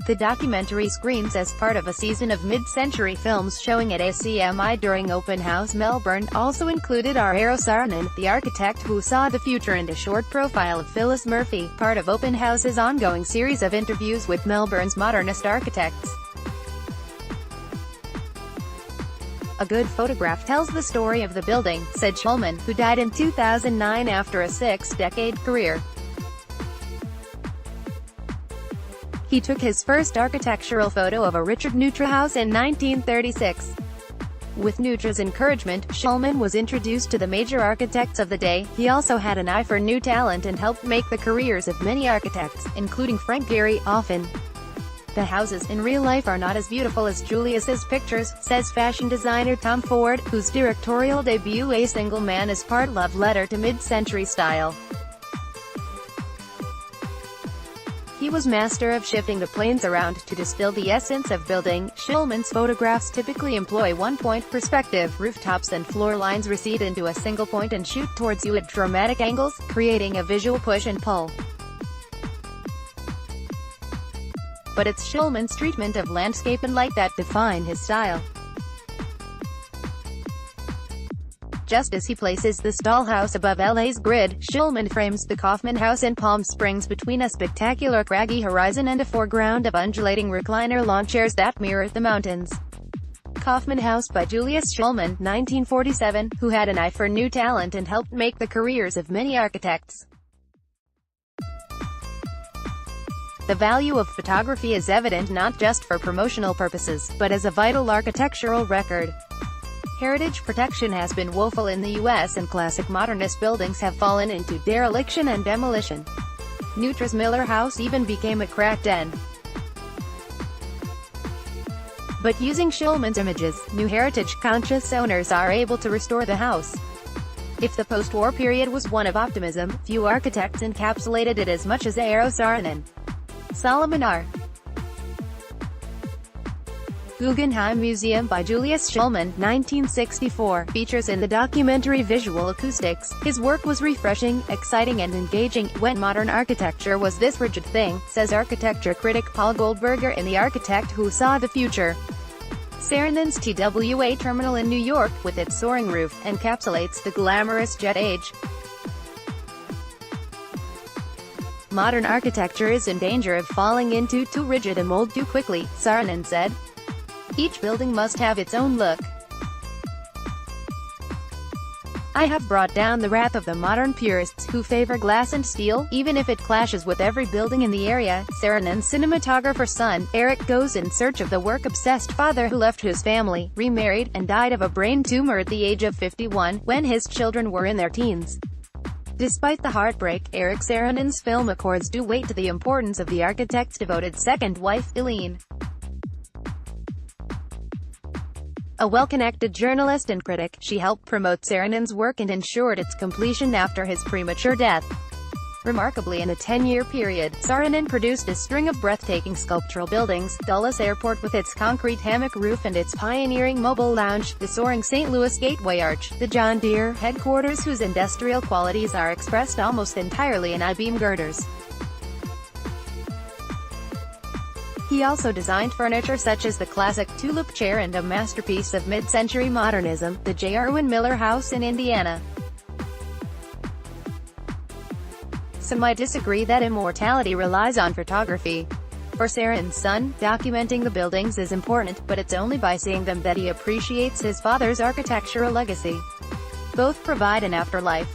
The documentary screens as part of a season of mid-century films showing at ACMI during Open House Melbourne. Also included are Eero Saarinen, the architect who saw the future, and a short profile of Phyllis Murphy, part of Open House's ongoing series of interviews with Melbourne's modernist architects. "A good photograph tells the story of the building," said Shulman, who died in 2009 after a six-decade career. He took his first architectural photo of a Richard Neutra house in 1936. With Neutra's encouragement, Shulman was introduced to the major architects of the day. He also had an eye for new talent and helped make the careers of many architects, including Frank Gehry, often. "The houses in real life are not as beautiful as Julius's pictures," says fashion designer Tom Ford, whose directorial debut A Single Man is part love letter to mid-century style. He was master of shifting the planes around to distill the essence of building. Shulman's photographs typically employ one-point perspective. Rooftops and floor lines recede into a single point and shoot towards you at dramatic angles, creating a visual push and pull. But it's Shulman's treatment of landscape and light that define his style. Just as he places the Stall House above LA's grid, Shulman frames the Kaufman House in Palm Springs between a spectacular craggy horizon and a foreground of undulating recliner lawn chairs that mirror the mountains. Kaufman House by Julius Shulman, 1947, who had an eye for new talent and helped make the careers of many architects. The value of photography is evident not just for promotional purposes, but as a vital architectural record. Heritage protection has been woeful in the U.S. and classic modernist buildings have fallen into dereliction and demolition. Neutra's Miller House even became a crack den. But using Shulman's images, new heritage-conscious owners are able to restore the house. If the post-war period was one of optimism, few architects encapsulated it as much as Eero Saarinen. Solomon R. Guggenheim Museum by Julius Shulman, 1964, features in the documentary visual acoustics. His work was refreshing, exciting and engaging. "When modern architecture was this rigid thing," says architecture critic Paul Goldberger in The Architect Who Saw the Future. Saarinen's TWA terminal in New York, with its soaring roof, encapsulates the glamorous jet age. "Modern architecture is in danger of falling into too rigid a mold too quickly," Saarinen said. "Each building must have its own look. I have brought down the wrath of the modern purists, who favor glass and steel, even if it clashes with every building in the area." Saarinen's cinematographer's son, Eric, goes in search of the work-obsessed father who left his family, remarried, and died of a brain tumor at the age of 51, when his children were in their teens. Despite the heartbreak, Eric Saarinen's film accords due weight to the importance of the architect's devoted second wife, Eileen. A well-connected journalist and critic, she helped promote Saarinen's work and ensured its completion after his premature death. Remarkably, in a 10-year period, Saarinen produced a string of breathtaking sculptural buildings: Dulles Airport with its concrete hammock roof and its pioneering mobile lounge, the soaring St. Louis Gateway Arch, the John Deere headquarters whose industrial qualities are expressed almost entirely in I-beam girders. He also designed furniture such as the classic tulip chair and a masterpiece of mid-century modernism, the J. Irwin Miller House in Indiana. Some might disagree that immortality relies on photography. For Saarinen's son, documenting the buildings is important, but it's only by seeing them that he appreciates his father's architectural legacy. Both provide an afterlife.